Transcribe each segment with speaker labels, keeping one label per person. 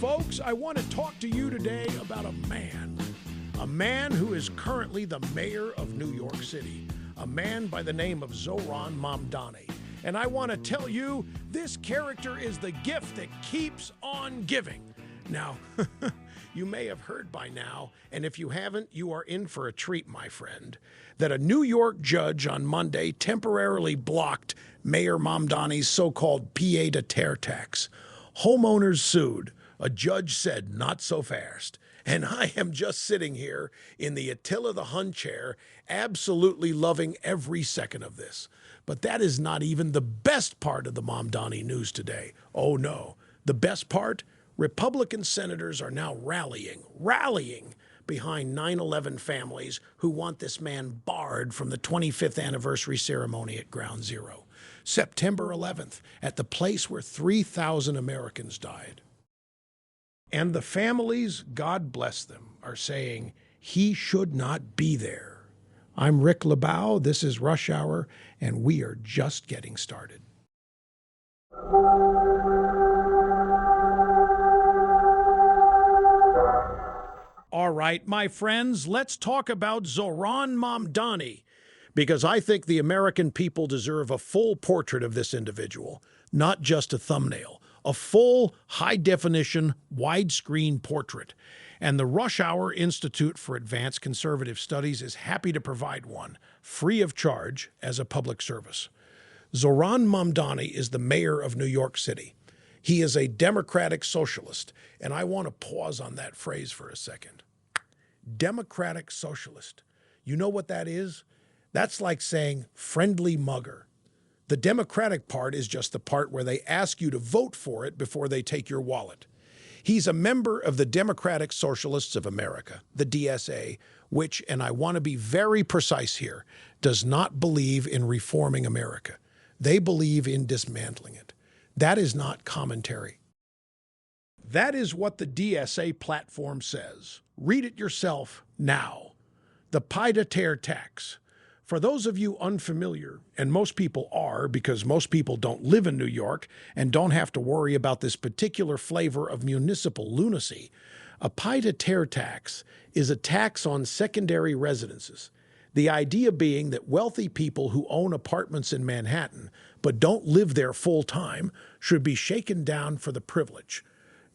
Speaker 1: folks. I want to talk to you today about a man who is currently the mayor of New York City, a man by the name of Zohran Mamdani. And I want to tell you, this character is the gift that keeps on giving. Now, you may have heard by now, and if you haven't, you are in for a treat, my friend, that a New York judge on Monday temporarily blocked Mayor Mamdani's so-called pied-a-terre tax. Homeowners sued. A judge said, not so fast. And I am just sitting here in the Attila the Hun chair, absolutely loving every second of this. But that is not even the best part of the Mamdani news today. Oh no. The best part? Republican senators are now rallying behind 9/11 families who want this man barred from the 25th anniversary ceremony at Ground Zero, September 11th, at the place where 3,000 Americans died. And the families, God bless them, are saying he should not be there. I'm Rick LeBow, this is Rush Hour, and we are just getting started. All right, my friends, let's talk about Zohran Mamdani, because I think the American people deserve a full portrait of this individual, not just a thumbnail, a full, high-definition, widescreen portrait. And the Rush Hour Institute for Advanced Conservative Studies is happy to provide one, free of charge, as a public service. Zohran Mamdani is the mayor of New York City. He is a democratic socialist, and I want to pause on that phrase for a second. Democratic socialist. You know what that is? That's like saying friendly mugger. The Democratic part is just the part where they ask you to vote for it before they take your wallet. He's a member of the Democratic Socialists of America, the DSA, which, and I want to be very precise here, does not believe in reforming America. They believe in dismantling it. That is not commentary. That is what the DSA platform says. Read it yourself now. The pied-a-terre tax. For those of you unfamiliar, and most people are because most people don't live in New York and don't have to worry about this particular flavor of municipal lunacy, a pied-a-terre tax is a tax on secondary residences. The idea being that wealthy people who own apartments in Manhattan but don't live there full-time should be shaken down for the privilege.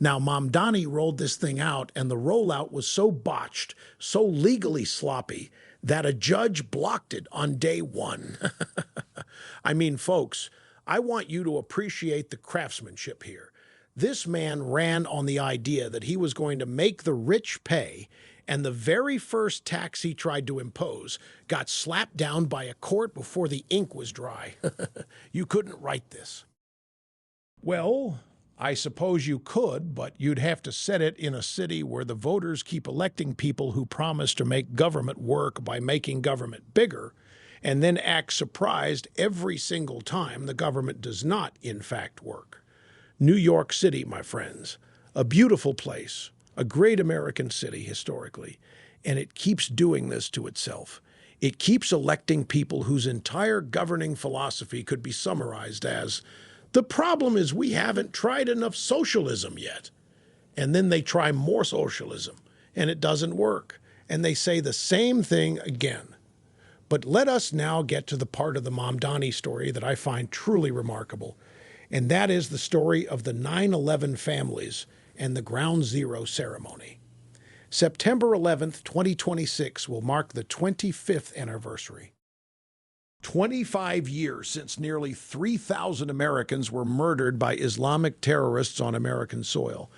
Speaker 1: Now, Mamdani rolled this thing out, and the rollout was so botched, so legally sloppy, that a judge blocked it on day one. I mean, folks, I want you to appreciate the craftsmanship here. This man ran on the idea that he was going to make the rich pay, and the very first tax he tried to impose got slapped down by a court before the ink was dry. You couldn't write this. Well, I suppose you could, but you'd have to set it in a city where the voters keep electing people who promise to make government work by making government bigger, and then act surprised every single time the government does not, in fact, work. New York City, my friends, a beautiful place, a great American city historically, and it keeps doing this to itself. It keeps electing people whose entire governing philosophy could be summarized as, the problem is we haven't tried enough socialism yet. And then they try more socialism, and it doesn't work. And they say the same thing again. But let us now get to the part of the Mamdani story that I find truly remarkable, and that is the story of the 9/11 families and the Ground Zero ceremony. September 11th, 2026 will mark the 25th anniversary. 25 years since nearly 3,000 Americans were murdered by Islamic terrorists on American soil.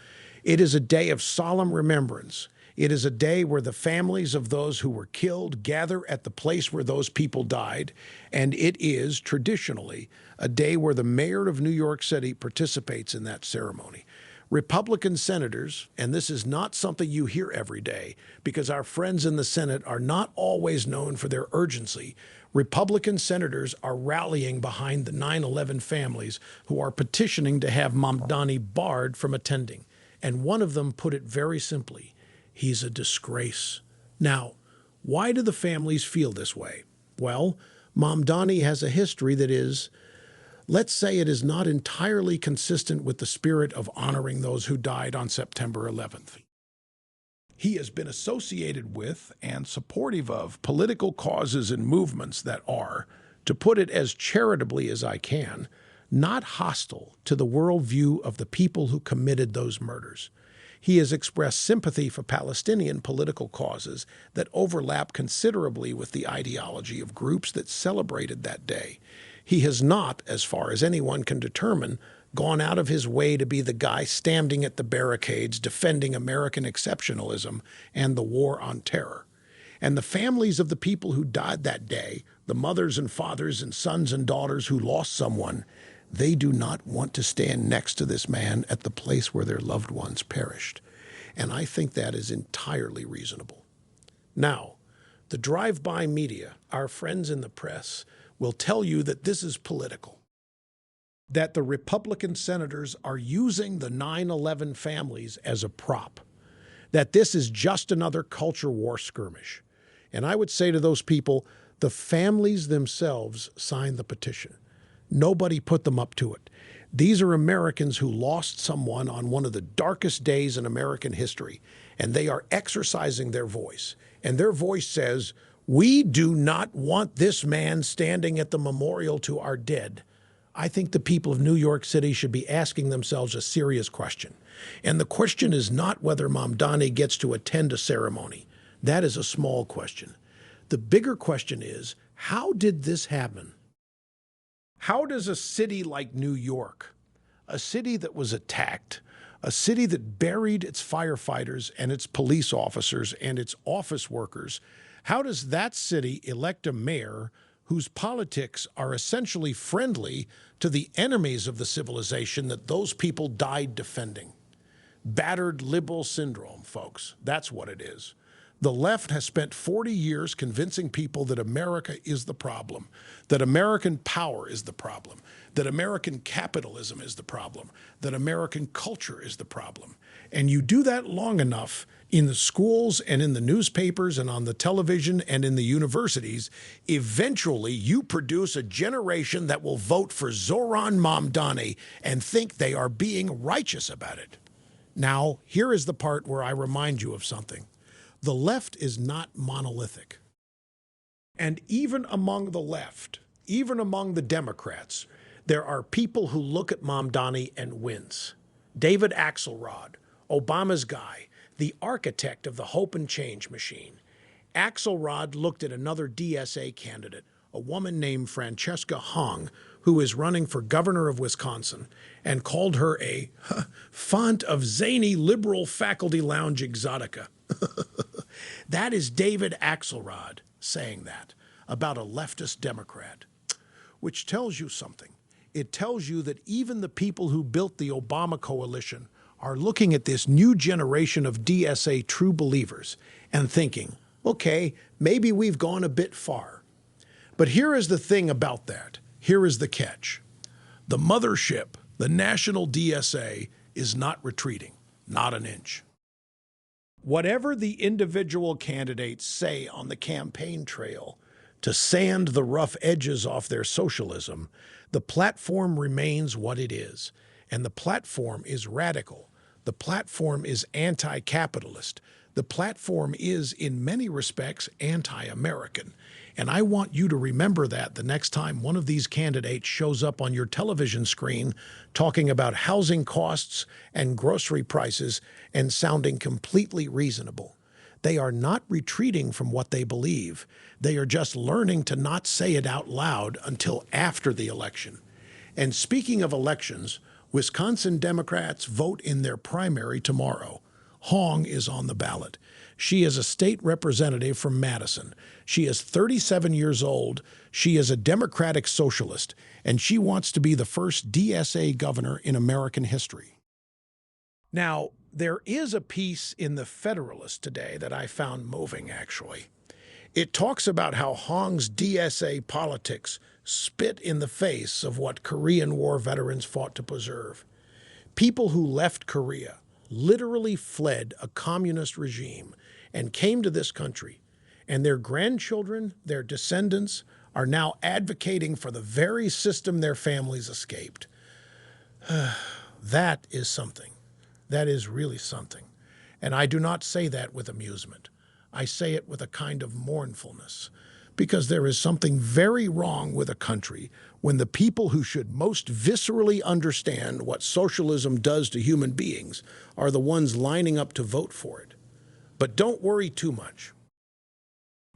Speaker 1: It is a day of solemn remembrance. It is a day where the families of those who were killed gather at the place where those people died, and it is, traditionally, a day where the mayor of New York City participates in that ceremony. Republican senators, and this is not something you hear every day, because our friends in the Senate are not always known for their urgency, Republican senators are rallying behind the 9/11 families who are petitioning to have Mamdani barred from attending. And one of them put it very simply, he's a disgrace. Now, why do the families feel this way? Well, Mamdani has a history that is, Let's say it is not entirely consistent with the spirit of honoring those who died on September 11th. He has been associated with and supportive of political causes and movements that are, to put it as charitably as I can, not hostile to the worldview of the people who committed those murders. He has expressed sympathy for Palestinian political causes that overlap considerably with the ideology of groups that celebrated that day. He has not, as far as anyone can determine, gone out of his way to be the guy standing at the barricades defending American exceptionalism and the war on terror. And the families of the people who died that day, the mothers and fathers and sons and daughters who lost someone, they do not want to stand next to this man at the place where their loved ones perished. And I think that is entirely reasonable. Now, the drive-by media, our friends in the press, will tell you that this is political, that the Republican senators are using the 9/11 families as a prop, that this is just another culture war skirmish. And I would say to those people, the families themselves signed the petition. Nobody put them up to it. These are Americans who lost someone on one of the darkest days in American history, and they are exercising their voice. And their voice says, we do not want this man standing at the memorial to our dead. I think the people of New York City should be asking themselves a serious question. And the question is not whether Mamdani gets to attend a ceremony. That is a small question. The bigger question is, how did this happen? How does a city like New York, a city that was attacked, a city that buried its firefighters and its police officers and its office workers, how does that city elect a mayor whose politics are essentially friendly to the enemies of the civilization that those people died defending? Battered liberal syndrome, folks. That's what it is. The left has spent 40 years convincing people that America is the problem, that American power is the problem, that American capitalism is the problem, that American culture is the problem. And you do that long enough in the schools and in the newspapers and on the television and in the universities, eventually you produce a generation that will vote for Zohran Mamdani and think they are being righteous about it. Now, here is the part where I remind you of something. The left is not monolithic. And even among the left, even among the Democrats, there are people who look at Mamdani and wince. David Axelrod, Obama's guy, the architect of the hope and change machine. Axelrod looked at another DSA candidate, a woman named Francesca Hong, who is running for governor of Wisconsin, and called her a font of zany liberal faculty lounge exotica. That is David Axelrod saying that about a leftist Democrat, which tells you something. It tells you that even the people who built the Obama coalition are looking at this new generation of DSA true believers and thinking, okay, maybe we've gone a bit far. But here is the thing about that. Here is the catch. The mothership, the national DSA, is not retreating, not an inch. Whatever the individual candidates say on the campaign trail to sand the rough edges off their socialism, the platform remains what it is. And the platform is radical. The platform is anti-capitalist. The platform is, in many respects, anti-American. And I want you to remember that the next time one of these candidates shows up on your television screen talking about housing costs and grocery prices and sounding completely reasonable. They are not retreating from what they believe. They are just learning to not say it out loud until after the election. And speaking of elections, Wisconsin Democrats vote in their primary tomorrow. Hong is on the ballot. She is a state representative from Madison. She is 37 years old. She is a Democratic socialist, and she wants to be the first DSA governor in American history. Now, there is a piece in the Federalist today that I found moving, actually. It talks about how Hong's DSA politics spit in the face of what Korean War veterans fought to preserve. People who left Korea literally fled a communist regime and came to this country, and their grandchildren, their descendants, are now advocating for the very system their families escaped. That is something. That is really something. And I do not say that with amusement. I say it with a kind of mournfulness, because there is something very wrong with a country when the people who should most viscerally understand what socialism does to human beings are the ones lining up to vote for it. But don't worry too much.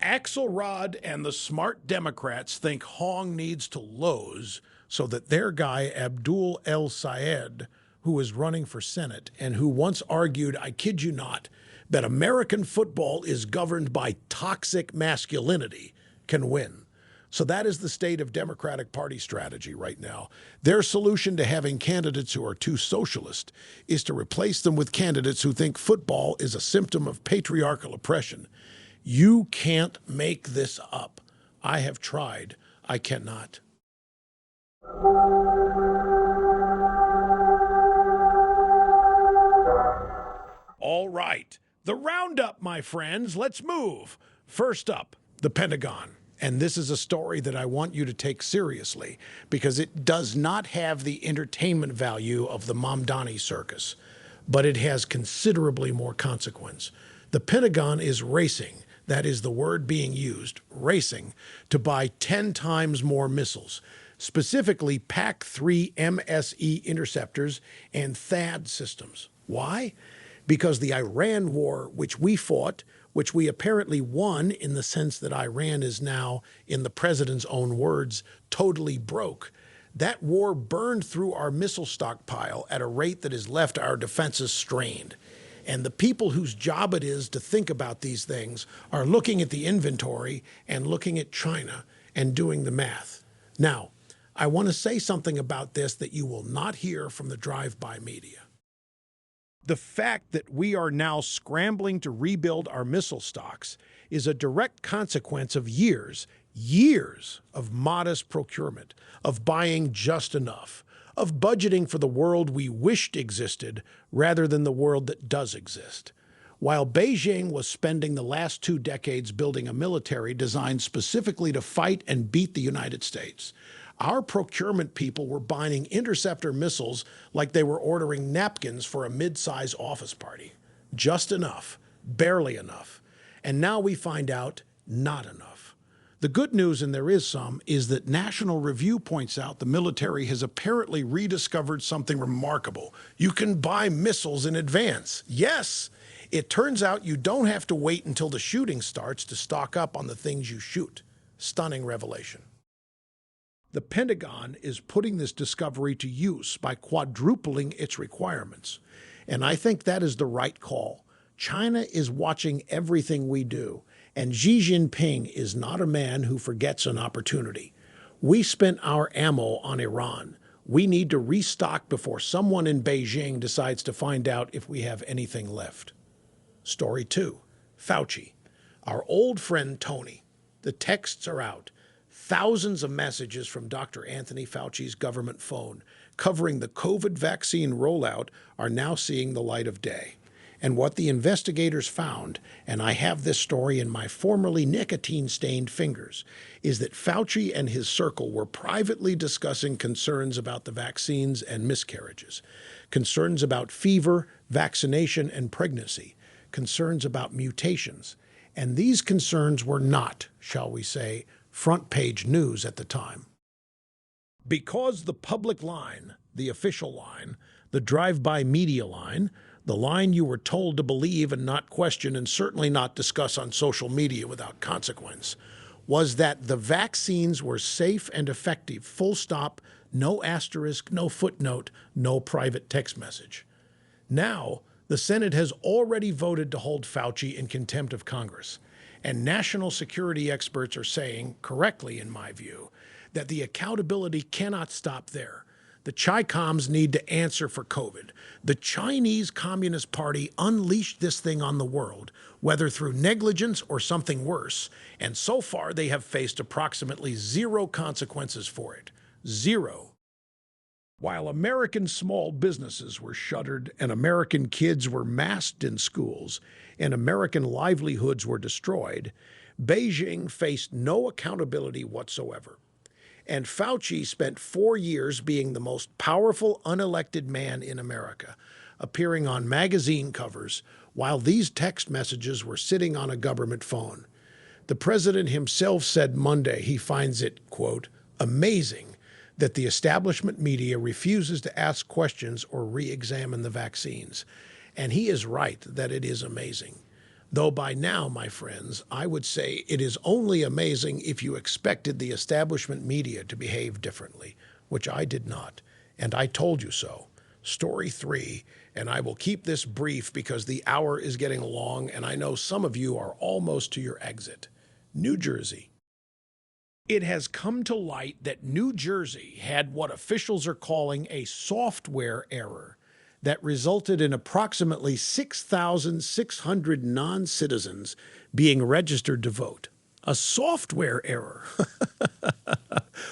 Speaker 1: Axelrod and the smart Democrats think Hong needs to lose so that their guy, Abdul El Sayed, who is running for Senate and who once argued, I kid you not, that American football is governed by toxic masculinity, can win. So that is the state of Democratic Party strategy right now. Their solution to having candidates who are too socialist is to replace them with candidates who think football is a symptom of patriarchal oppression. You can't make this up. I have tried. I cannot. All right. The roundup, my friends. Let's move. First up, the Pentagon. And this is a story that I want you to take seriously because it does not have the entertainment value of the Mamdani circus, but it has considerably more consequence. The Pentagon is racing, that is the word being used, racing, to buy 10 times more missiles, specifically PAC-3 MSE interceptors and THAAD systems. Why? Because the Iran war, which we fought, which we apparently won in the sense that Iran is now, in the president's own words, totally broke. That war burned through our missile stockpile at a rate that has left our defenses strained. And the people whose job it is to think about these things are looking at the inventory and looking at China and doing the math. Now, I want to say something about this that you will not hear from the drive-by media. The fact that we are now scrambling to rebuild our missile stocks is a direct consequence of years of modest procurement, of buying just enough, of budgeting for the world we wished existed rather than the world that does exist. While Beijing was spending the last 2 decades building a military designed specifically to fight and beat the United States, our procurement people were buying interceptor missiles like they were ordering napkins for a mid-size office party. Just enough, barely enough. And now we find out not enough. The good news, and there is some, is that National Review points out the military has apparently rediscovered something remarkable. You can buy missiles in advance. Yes, it turns out you don't have to wait until the shooting starts to stock up on the things you shoot. Stunning revelation. The Pentagon is putting this discovery to use by quadrupling its requirements. And I think that is the right call. China is watching everything we do, and Xi Jinping is not a man who forgets an opportunity. We spent our ammo on Iran. We need to restock before someone in Beijing decides to find out if we have anything left. Story 2, Fauci. Our old friend Tony. The texts are out. Thousands of messages from Dr. Anthony Fauci's government phone covering the COVID vaccine rollout are now seeing the light of day. And what the investigators found, and I have this story in my formerly nicotine-stained fingers, is that Fauci and his circle were privately discussing concerns about the vaccines and miscarriages, concerns about fever, vaccination, and pregnancy, concerns about mutations. And these concerns were not, shall we say, front-page news at the time. Because the public line, the official line, the drive-by media line, the line you were told to believe and not question and certainly not discuss on social media without consequence, was that the vaccines were safe and effective, full stop, no asterisk, no footnote, no private text message. Now, the Senate has already voted to hold Fauci in contempt of Congress. And national security experts are saying, correctly in my view, that the accountability cannot stop there. The Chi-Coms need to answer for COVID. The Chinese Communist Party unleashed this thing on the world, whether through negligence or something worse, and so far they have faced approximately 0 consequences for it. 0. While American small businesses were shuttered and American kids were masked in schools and American livelihoods were destroyed, Beijing faced no accountability whatsoever. And Fauci spent 4 years being the most powerful unelected man in America, appearing on magazine covers while these text messages were sitting on a government phone. The president himself said Monday he finds it, quote, amazing that the establishment media refuses to ask questions or re-examine the vaccines. And he is right that it is amazing. Though by now, my friends, I would say it is only amazing if you expected the establishment media to behave differently, which I did not. And I told you so. Story 3, and I will keep this brief because the hour is getting long and I know some of you are almost to your exit. New Jersey. It has come to light that New Jersey had what officials are calling a software error that resulted in approximately 6,600 non-citizens being registered to vote. A software error.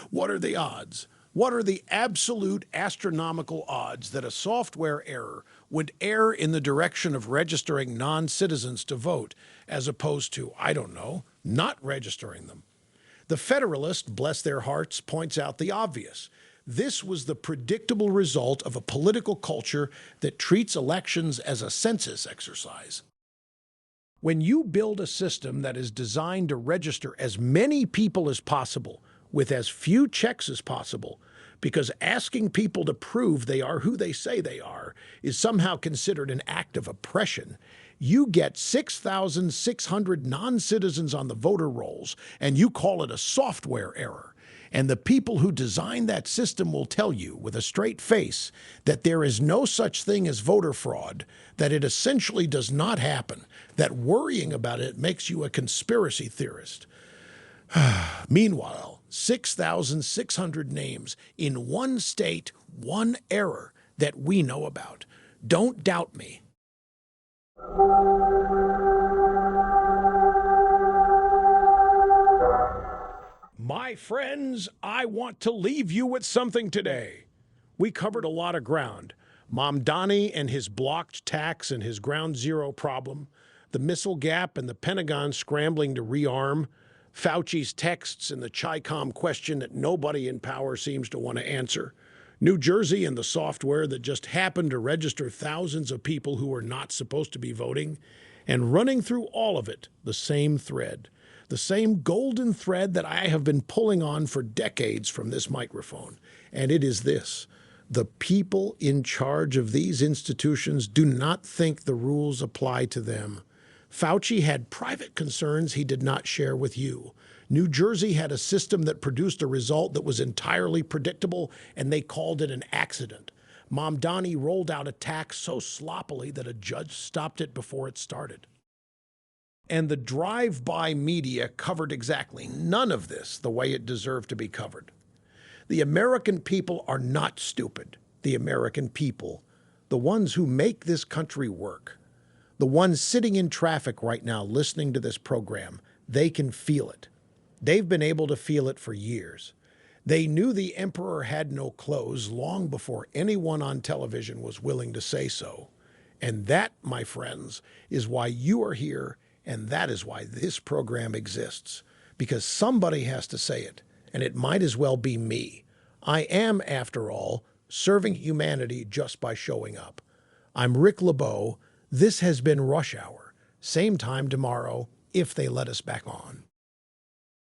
Speaker 1: What are the odds? What are the absolute astronomical odds that a software error would err in the direction of registering non-citizens to vote as opposed to, I don't know, not registering them? The Federalist, bless their hearts, points out the obvious. This was the predictable result of a political culture that treats elections as a census exercise. When you build a system that is designed to register as many people as possible with as few checks as possible, because asking people to prove they are who they say they are is somehow considered an act of oppression, you get 6,600 non-citizens on the voter rolls, and you call it a software error. And the people who designed that system will tell you with a straight face that there is no such thing as voter fraud, that it essentially does not happen, that worrying about it makes you a conspiracy theorist. Meanwhile, 6,600 names in one state, one error that we know about. Don't doubt me. My friends, I want to leave you with something today. We covered a lot of ground. Mamdani and his blocked tax and his ground zero problem, the missile gap and the Pentagon scrambling to rearm, Fauci's texts and the Chi-Com question that nobody in power seems to want to answer, New Jersey and the software that just happened to register thousands of people who were not supposed to be voting, and running through all of it, the same thread, the same golden thread that I have been pulling on for decades from this microphone. And it is this: the people in charge of these institutions do not think the rules apply to them. Fauci had private concerns he did not share with you. New Jersey had a system that produced a result that was entirely predictable, and they called it an accident. Mamdani rolled out a tax so sloppily that a judge stopped it before it started. And the drive-by media covered exactly none of this the way it deserved to be covered. The American people are not stupid. The American people, the ones who make this country work, the ones sitting in traffic right now listening to this program, they can feel it. They've been able to feel it for years. They knew the emperor had no clothes long before anyone on television was willing to say so. And that, my friends, is why you are here, and that is why this program exists. Because somebody has to say it, and it might as well be me. I am, after all, serving humanity just by showing up. I'm Rick LeBeau. This has been Rush Hour. Same time tomorrow, if they let us back on.